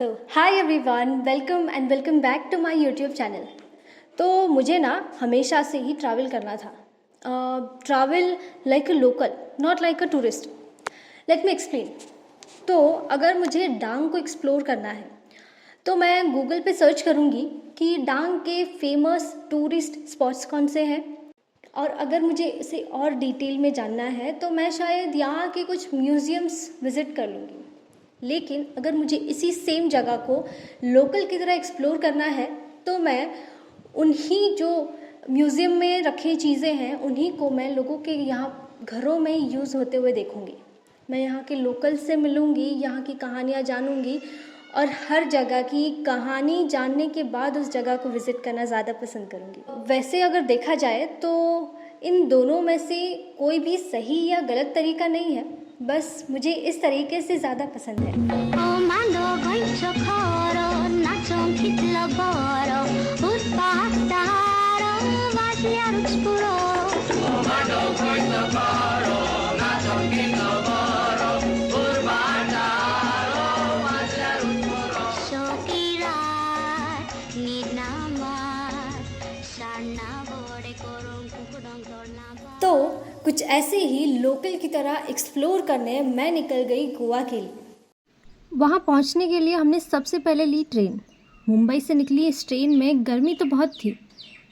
तो hi everyone, welcome back to my YouTube channel. तो मुझे ना हमेशा से ही ट्रैवल करना था। Travel like a local, not like a tourist. Let me explain. तो अगर मुझे डांग को एक्सप्लोर करना है तो मैं गूगल पे सर्च करूँगी कि डांग के फेमस टूरिस्ट स्पॉट्स कौन से हैं। और अगर मुझे इसे और डिटेल में जानना है तो मैं शायद यहाँ के कुछ म्यूज़ियम्स विज़िट कर लूँगी। लेकिन अगर मुझे इसी सेम जगह को लोकल की तरह एक्सप्लोर करना है तो मैं उन्हीं जो म्यूज़ियम में रखी चीज़ें हैं उन्हीं को मैं लोगों के यहाँ घरों में यूज़ होते हुए देखूँगी। मैं यहाँ के लोकल से मिलूँगी, यहाँ की कहानियाँ जानूँगी और हर जगह की कहानी जानने के बाद उस जगह को विज़िट करना ज़्यादा पसंद करूँगी। वैसे अगर देखा जाए तो इन दोनों में से कोई भी सही या गलत तरीका नहीं है, बस मुझे इस तरीके से ज़्यादा पसंद है। तो कुछ ऐसे ही लोकल की तरह एक्सप्लोर करने मैं निकल गई गोवा के लिए। वहाँ पहुँचने के लिए हमने सबसे पहले ली ट्रेन। मुंबई से निकली इस ट्रेन में गर्मी तो बहुत थी,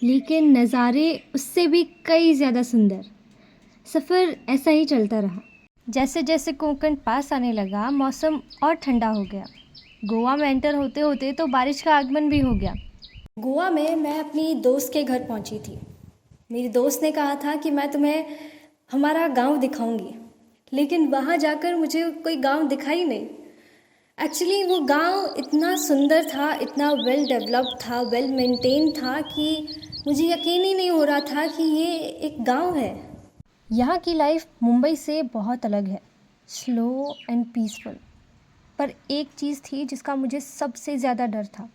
लेकिन नज़ारे उससे भी कई ज़्यादा सुंदर। सफ़र ऐसा ही चलता रहा। जैसे जैसे कोंकण पास आने लगा, मौसम और ठंडा हो गया। गोवा में एंटर होते होते तो बारिश का आगमन भी हो गया। गोवा में मैं अपनी दोस्त के घर पहुंची थी। मेरी दोस्त ने कहा था कि मैं तुम्हें हमारा गांव दिखाऊंगी, लेकिन वहां जाकर मुझे कोई गांव दिखा ही नहीं। एक्चुअली वो गांव इतना सुंदर था, इतना वेल डेवलप्ड था, वेल मेंटेन था कि मुझे यकीन ही नहीं हो रहा था कि ये एक गांव है। यहाँ की लाइफ मुंबई से बहुत अलग है, स्लो एंड पीसफुल। पर एक चीज़ थी जिसका मुझे सबसे ज़्यादा डर था,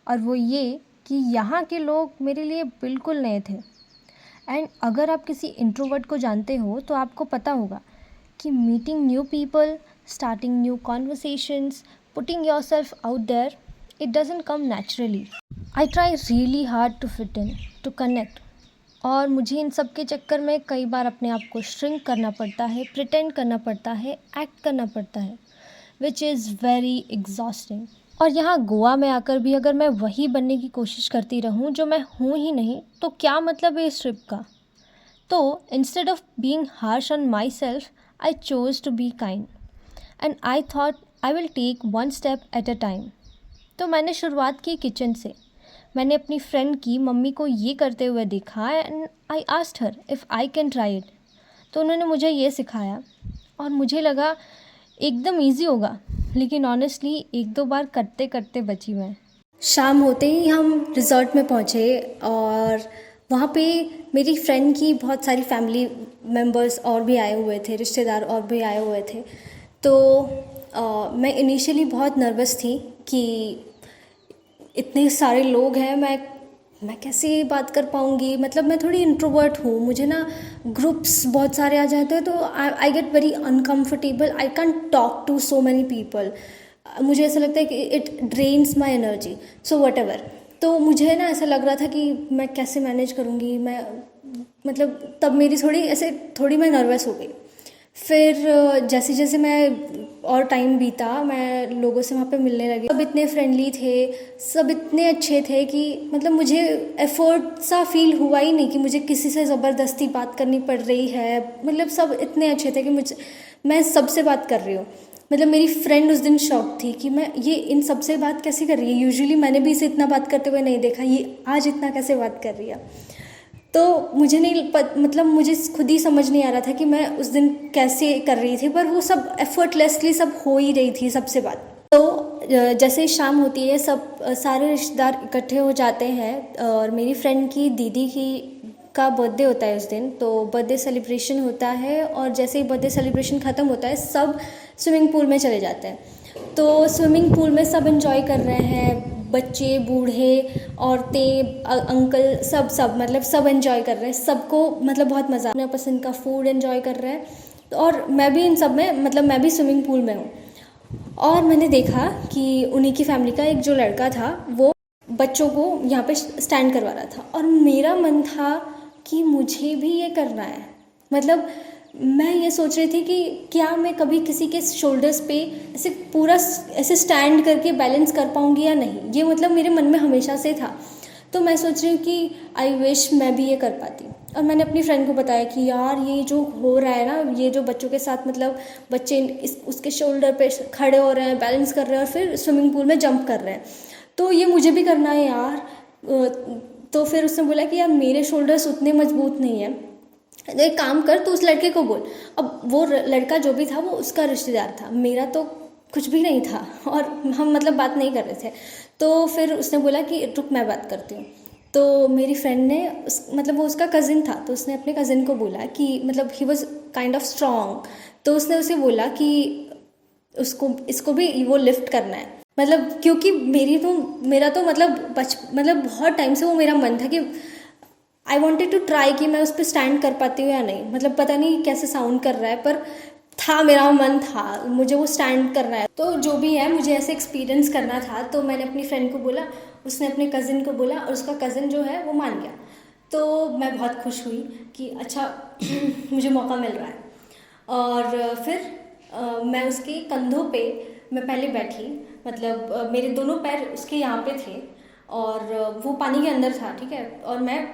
और वो ये कि यहाँ के लोग मेरे लिए बिल्कुल नए थे। एंड अगर आप किसी इंट्रोवर्ट को जानते हो तो आपको पता होगा कि meeting new people, starting new conversations, putting yourself out there, it doesn't come naturally. I try really hard to fit in, to connect, और मुझे इन सब के चक्कर में कई बार अपने आप को श्रिंक करना पड़ता है, प्रिटेंड करना पड़ता है, एक्ट करना पड़ता है, विच इज़ वेरी एग्जॉस्टिंग। और यहाँ गोवा में आकर भी अगर मैं वही बनने की कोशिश करती रहूँ जो मैं हूँ ही नहीं, तो क्या मतलब है इस ट्रिप का। तो instead of being harsh on myself, I chose to be kind and I thought I will take one step at a time. तो मैंने शुरुआत की किचन से। मैंने अपनी फ्रेंड की मम्मी को ये करते हुए देखा and I asked her if I can try it. तो उन्होंने मुझे ये सिखाया और मुझे लगा एकदम ईजी होगा, लेकिन ऑनेस्टली एक दो बार करते करते बची मैं। शाम होते ही हम रिज़ॉर्ट में पहुँचे और वहाँ पे मेरी फ्रेंड की बहुत सारी फैमिली मेम्बर्स और भी आए हुए थे, रिश्तेदार और भी आए हुए थे। तो मैं इनिशियली बहुत नर्वस थी कि इतने सारे लोग हैं, मैं कैसे बात कर पाऊँगी। मतलब मैं थोड़ी इंट्रोवर्ट हूँ, मुझे ना ग्रुप्स बहुत सारे आ जाते हैं तो I get very uncomfortable. I can't talk to so many people. मुझे ऐसा लगता है कि it drains my energy, so whatever. तो मुझे ना ऐसा लग रहा था कि मैं कैसे मैनेज करूँगी। मैं मतलब तब मेरी थोड़ी मैं नर्वस हो गई। फिर जैसे जैसे मैं और टाइम बीता, मैं लोगों से वहाँ पे मिलने लगी। सब इतने फ्रेंडली थे, सब इतने अच्छे थे कि मतलब मुझे एफर्ट सा फील हुआ ही नहीं कि मुझे किसी से ज़बरदस्ती बात करनी पड़ रही है। मतलब सब इतने अच्छे थे कि मैं सबसे बात कर रही हूँ। मतलब मेरी फ्रेंड उस दिन शॉक थी कि मैं ये इन सबसे बात कैसे कर रही है। यूजुअली मैंने भी इसे इतना बात करते हुए नहीं देखा, ये आज इतना कैसे बात कर रही है। तो मुझे मतलब मुझे खुद ही समझ नहीं आ रहा था कि मैं उस दिन कैसे कर रही थी, पर वो सब एफर्टलेसली सब हो ही रही थी सबसे बात। तो जैसे शाम होती है, सब सारे रिश्तेदार इकट्ठे हो जाते हैं और मेरी फ्रेंड की दीदी की का बर्थडे होता है उस दिन। तो बर्थडे सेलिब्रेशन होता है और जैसे ही बर्थडे सेलिब्रेशन ख़त्म होता है सब स्विमिंग पूल में चले जाते हैं। तो स्विमिंग पूल में सब एंजॉय कर रहे हैं, बच्चे, बूढ़े, औरतें, अंकल, सब मतलब सब एंजॉय कर रहे हैं। सबको मतलब बहुत मज़ा, अपना पसंद का फूड एंजॉय कर रहे हैं। और मैं भी इन सब में, मतलब मैं भी स्विमिंग पूल में हूँ। और मैंने देखा कि उन्हीं की फैमिली का एक जो लड़का था वो बच्चों को यहाँ पे स्टैंड करवा रहा था, और मेरा मन था कि मुझे भी ये करना है। मतलब मैं ये सोच रही थी कि क्या मैं कभी किसी के शोल्डर्स पे ऐसे पूरा ऐसे स्टैंड करके बैलेंस कर पाऊँगी या नहीं, ये मतलब मेरे मन में हमेशा से था। तो मैं सोच रही हूँ कि आई विश मैं भी ये कर पाती। और मैंने अपनी फ्रेंड को बताया कि यार ये जो हो रहा है ना, ये जो बच्चों के साथ मतलब बच्चे उसके शोल्डर पे खड़े हो रहे हैं, बैलेंस कर रहे हैं और फिर स्विमिंग पूल में जंप कर रहे हैं, तो ये मुझे भी करना है यार। तो फिर उसने बोला कि यार मेरे शोल्डर्स उतने मजबूत नहीं है, तो एक काम कर, तो उस लड़के को बोल। अब वो लड़का जो भी था वो उसका रिश्तेदार था, मेरा तो कुछ भी नहीं था, और हम मतलब बात नहीं कर रहे थे। तो फिर उसने बोला कि रुक मैं बात करती हूँ। तो मेरी फ्रेंड ने मतलब वो उसका कज़िन था, तो उसने अपने कज़िन को बोला कि मतलब he was kind of strong, तो उसने उसे बोला कि इसको भी वो लिफ्ट करना है। मतलब क्योंकि मेरा तो मतलब बहुत टाइम से वो मेरा मन था कि आई वॉन्टेड टू ट्राई कि मैं उस पर स्टैंड कर पाती हूँ या नहीं। मतलब पता नहीं कैसे साउंड कर रहा है, पर था, मेरा मन था, मुझे वो स्टैंड करना है। तो जो भी है, मुझे ऐसे एक्सपीरियंस करना था, तो मैंने अपनी फ्रेंड को बोला, उसने अपने कज़िन को बोला, और उसका कज़िन जो है वो मान गया। तो मैं बहुत खुश हुई कि अच्छा मुझे मौका मिल रहा है। और फिर मैं उसके कंधों पे मैं पहले बैठी, मतलब मेरे दोनों पैर उसके यहाँ पे थे, और वो पानी के अंदर था, ठीक है, और मैं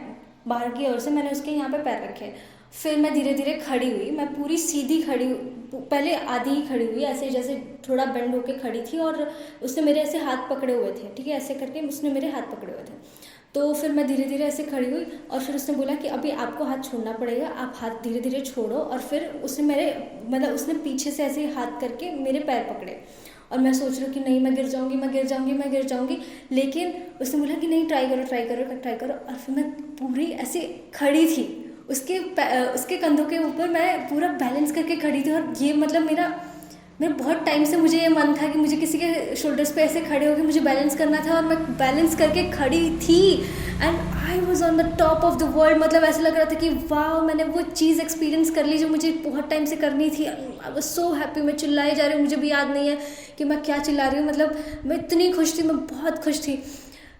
बाहर की ओर से मैंने उसके यहाँ पे पैर रखे। फिर मैं धीरे धीरे खड़ी हुई, मैं पूरी सीधी खड़ी, पहले आधी ही खड़ी हुई, ऐसे जैसे थोड़ा बेंड होके खड़ी थी, और उसने मेरे ऐसे हाथ पकड़े हुए थे, ठीक है, ऐसे करके उसने मेरे हाथ पकड़े हुए थे। तो फिर मैं धीरे धीरे ऐसे खड़ी हुई, और फिर उसने बोला कि अभी आपको हाथ छोड़ना पड़ेगा, आप हाथ धीरे धीरे छोड़ो। और फिर उसने पीछे से ऐसे हाथ करके मेरे पैर पकड़े, और मैं सोच रही हूँ कि नहीं मैं गिर जाऊँगी, मैं गिर जाऊँगी, मैं गिर जाऊँगी, लेकिन उसने बोला कि नहीं ट्राई करो, ट्राई करो, ट्राई करो। और फिर मैं पूरी ऐसे खड़ी थी, उसके कंधों के ऊपर मैं पूरा बैलेंस करके खड़ी थी। और ये मतलब मेरा बहुत टाइम से मुझे ये मन था कि मुझे किसी के शोल्डर्स पे ऐसे खड़े होकर मुझे बैलेंस करना था, और मैं बैलेंस करके खड़ी थी, and I was on the top of the world. मतलब ऐसा लग रहा था कि वाह, मैंने वो चीज़ एक्सपीरियंस कर ली जो मुझे बहुत टाइम से करनी थी। I was so happy. मैं चिल्लाई जा रही हूँ, मुझे भी याद नहीं है कि मैं क्या चिल्ला रही हूँ। मतलब मैं इतनी खुश थी, मैं बहुत खुश थी।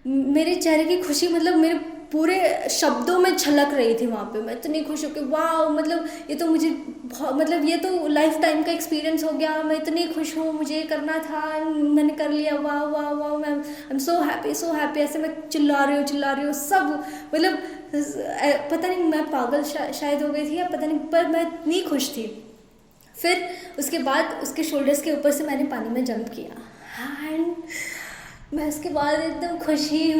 मेरे चेहरे की खुशी मतलब मेरे पूरे शब्दों में झलक रही थी वहाँ पे। मैं इतनी खुश हूँ कि वाह, मतलब ये तो मुझे मतलब ये तो लाइफ टाइम का एक्सपीरियंस हो गया। मैं इतनी खुश हूँ, मुझे ये करना था, मैंने कर लिया, वाह वाह वाह, मैं I am so happy, so happy. ऐसे मैं चिल्ला रही हूँ सब, मतलब पता नहीं मैं पागल शायद हो गई थी या पता नहीं, पर मैं इतनी खुश थी। फिर उसके बाद उसके शोल्डर्स के ऊपर से मैंने पानी में जंप किया, एंड मैं उसके बाद एकदम खुशी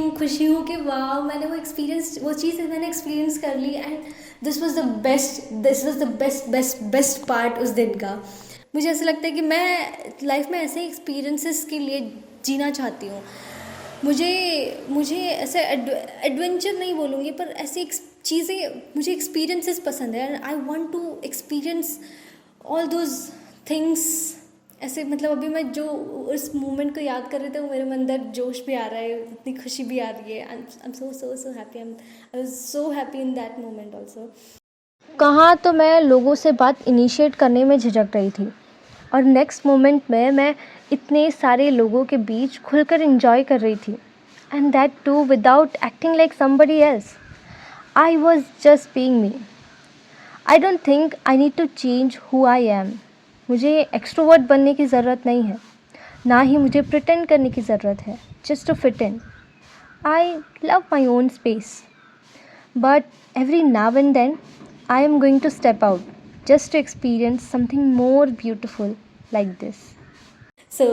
हूँ कि वाह, मैंने वो चीज़ मैंने एक्सपीरियंस कर ली। And this was the best part उस दिन का। मुझे ऐसा लगता है कि मैं लाइफ में ऐसे एक्सपीरियंसेस के लिए जीना चाहती हूँ। मुझे ऐसे एडवेंचर नहीं बोलूँगी, पर ऐसी चीज़ें, मुझे एक्सपीरियंसेस पसंद है, and I want to experience all those things. ऐसे मतलब अभी मैं जो उस मोमेंट को याद कर रही थी, मेरे अंदर जोश भी आ रहा है, इतनी खुशी भी आ रही है। I am so happy, I was so happy in that moment also. कहाँ तो मैं लोगों से बात इनिशिएट करने में झिझक रही थी, और नेक्स्ट मोमेंट में मैं इतने सारे लोगों के बीच खुलकर एंजॉय कर रही थी, and that too without acting like somebody else. I was just being me. I don't think I need to change who I am. मुझे एक्सट्रोवर्ट बनने की ज़रूरत नहीं है, ना ही मुझे प्रिटेंड करने की ज़रूरत है just to fit in. I love my own space, but every now and then I am going to step out just to experience something more beautiful like this. So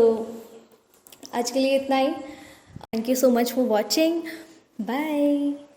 आज के लिए इतना ही। Thank you so much for watching. Bye.